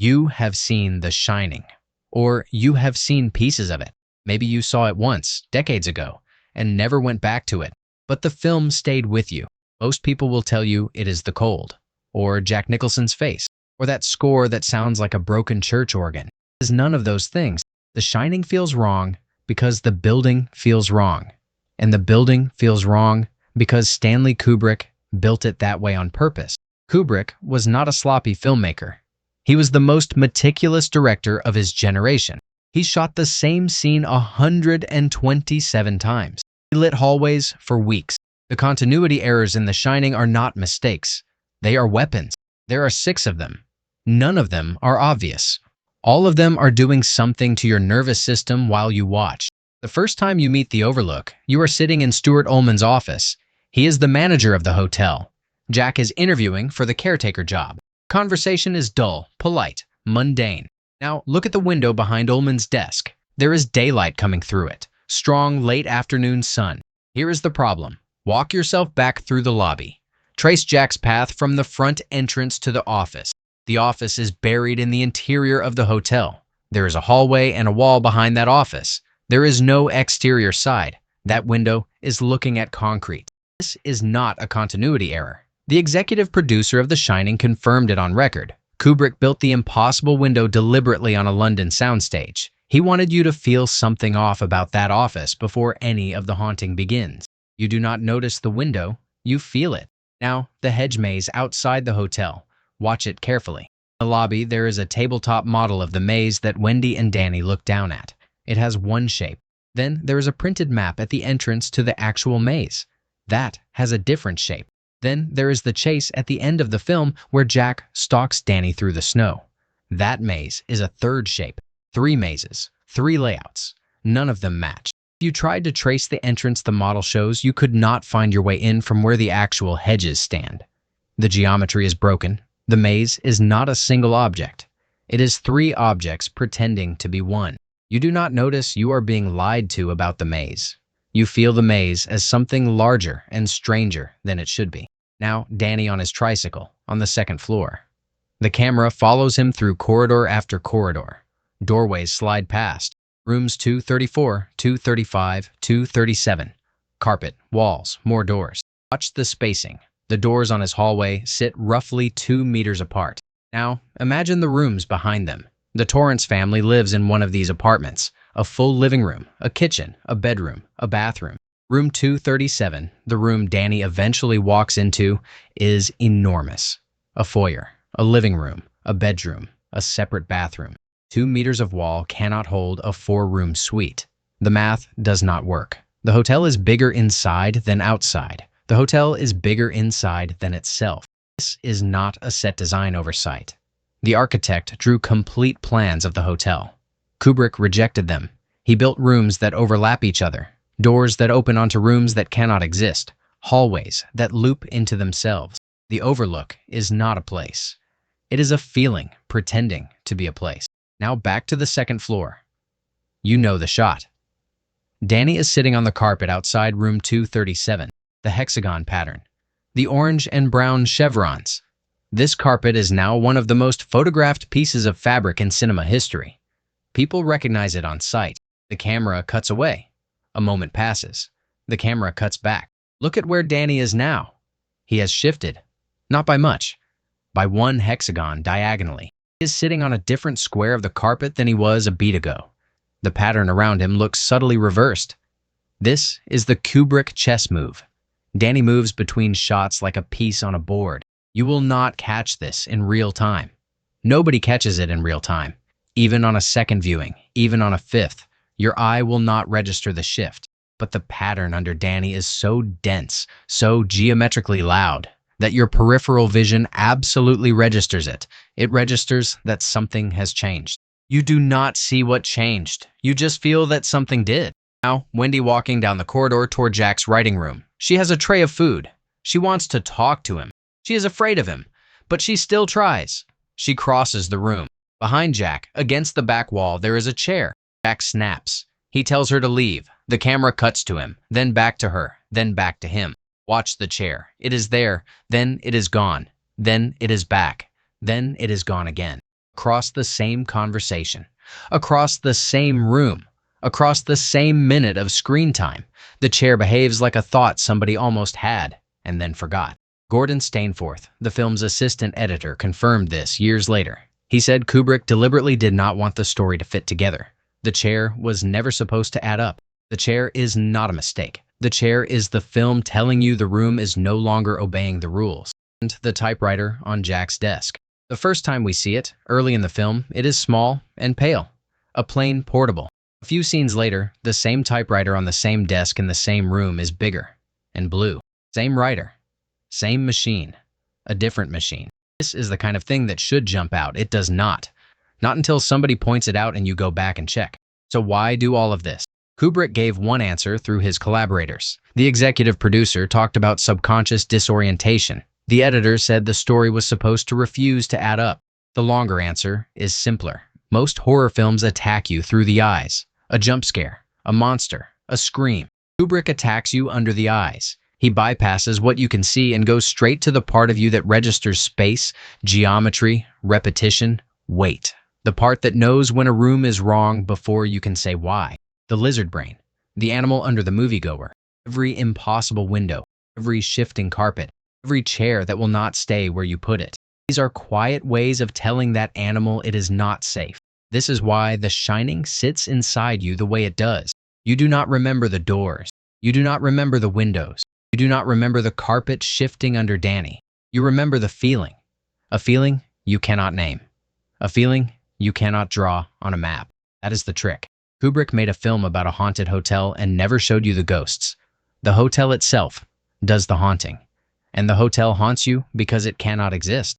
You have seen The Shining, or you have seen pieces of it. Maybe you saw it once, decades ago, and never went back to it, but the film stayed with you. Most people will tell you it is the cold, or Jack Nicholson's face, or that score that sounds like a broken church organ. It is none of those things. The Shining feels wrong because the building feels wrong, and the building feels wrong because Stanley Kubrick built it that way on purpose. Kubrick was not a sloppy filmmaker. He was the most meticulous director of his generation. He shot the same scene 127 times. He lit hallways for weeks. The continuity errors in The Shining are not mistakes. They are weapons. There are 6 of them. None of them are obvious. All of them are doing something to your nervous system while you watch. The first time you meet the Overlook, you are sitting in Stuart Ullman's office. He is the manager of the hotel. Jack is interviewing for the caretaker job. Conversation is dull, polite, mundane. Now, look at the window behind Ullman's desk. There is daylight coming through it. Strong, late afternoon sun. Here is the problem. Walk yourself back through the lobby. Trace Jack's path from the front entrance to the office. The office is buried in the interior of the hotel. There is a hallway and a wall behind that office. There is no exterior side. That window is looking at concrete. This is not a continuity error. The executive producer of The Shining confirmed it on record. Kubrick built the impossible window deliberately on a London soundstage. He wanted you to feel something off about that office before any of the haunting begins. You do not notice the window, you feel it. Now, the hedge maze outside the hotel. Watch it carefully. In the lobby, there is a tabletop model of the maze that Wendy and Danny look down at. It has one shape. Then there is a printed map at the entrance to the actual maze. That has a different shape. Then there is the chase at the end of the film where Jack stalks Danny through the snow. That maze is a third shape. 3 mazes, 3 layouts. None of them match. If you tried to trace the entrance the model shows, you could not find your way in from where the actual hedges stand. The geometry is broken. The maze is not a single object. It is 3 objects pretending to be one. You do not notice you are being lied to about the maze. You feel the maze as something larger and stranger than it should be. Now, Danny on his tricycle, on the 2nd floor. The camera follows him through corridor after corridor. Doorways slide past. Rooms 234, 235, 237. Carpet, walls, more doors. Watch the spacing. The doors on his hallway sit roughly 2 meters apart. Now, imagine the rooms behind them. The Torrance family lives in one of these apartments. A full living room, a kitchen, a bedroom, a bathroom. Room 237, the room Danny eventually walks into, is enormous. A foyer, a living room, a bedroom, a separate bathroom. 2 meters of wall cannot hold a 4-room suite. The math does not work. The hotel is bigger inside than outside. The hotel is bigger inside than itself. This is not a set design oversight. The architect drew complete plans of the hotel. Kubrick rejected them. He built rooms that overlap each other, doors that open onto rooms that cannot exist, hallways that loop into themselves. The Overlook is not a place. It is a feeling pretending to be a place. Now back to the 2nd floor. You know the shot. Danny is sitting on the carpet outside room 237, the hexagon pattern, the orange and brown chevrons. This carpet is now one of the most photographed pieces of fabric in cinema history. People recognize it on sight. The camera cuts away. A moment passes. The camera cuts back. Look at where Danny is now. He has shifted. Not by much. By 1 hexagon diagonally. He is sitting on a different square of the carpet than he was a beat ago. The pattern around him looks subtly reversed. This is the Kubrick chess move. Danny moves between shots like a piece on a board. You will not catch this in real time. Nobody catches it in real time. Even on a 2nd viewing, even on a 5th, your eye will not register the shift. But the pattern under Danny is so dense, so geometrically loud, that your peripheral vision absolutely registers it. It registers that something has changed. You do not see what changed. You just feel that something did. Now, Wendy walking down the corridor toward Jack's writing room. She has a tray of food. She wants to talk to him. She is afraid of him, but she still tries. She crosses the room. Behind Jack, against the back wall, there is a chair. Jack snaps. He tells her to leave. The camera cuts to him, then back to her, then back to him. Watch the chair. It is there, then it is gone. Then it is back. Then it is gone again. across the same conversation, across the same room, across the same minute of screen time. The chair behaves like a thought somebody almost had and then forgot. Gordon Stainforth, the film's assistant editor, confirmed this years later. He said Kubrick deliberately did not want the story to fit together. The chair was never supposed to add up. The chair is not a mistake. The chair is the film telling you the room is no longer obeying the rules. And the typewriter on Jack's desk. The first time we see it, early in the film, it is small and pale. A plain portable. A few scenes later, the same typewriter on the same desk in the same room is bigger and blue. Same writer. Same machine. A different machine. This is the kind of thing that should jump out. It does not. Not until somebody points it out and you go back and check. So why do all of this? Kubrick gave one answer through his collaborators. The executive producer talked about subconscious disorientation. The editor said the story was supposed to refuse to add up. The longer answer is simpler. Most horror films attack you through the eyes. A jump scare, a monster, a scream. Kubrick attacks you under the eyes. He bypasses what you can see and goes straight to the part of you that registers space, geometry, repetition, weight. The part that knows when a room is wrong before you can say why. The lizard brain, the animal under the moviegoer. Every impossible window, every shifting carpet, every chair that will not stay where you put it. These are quiet ways of telling that animal it is not safe. This is why The Shining sits inside you the way it does. You do not remember the doors. You do not remember the windows. You do not remember the carpet shifting under Danny. You remember the feeling. A feeling you cannot name. A feeling you cannot draw on a map. That is the trick. Kubrick made a film about a haunted hotel and never showed you the ghosts. The hotel itself does the haunting. And the hotel haunts you because it cannot exist.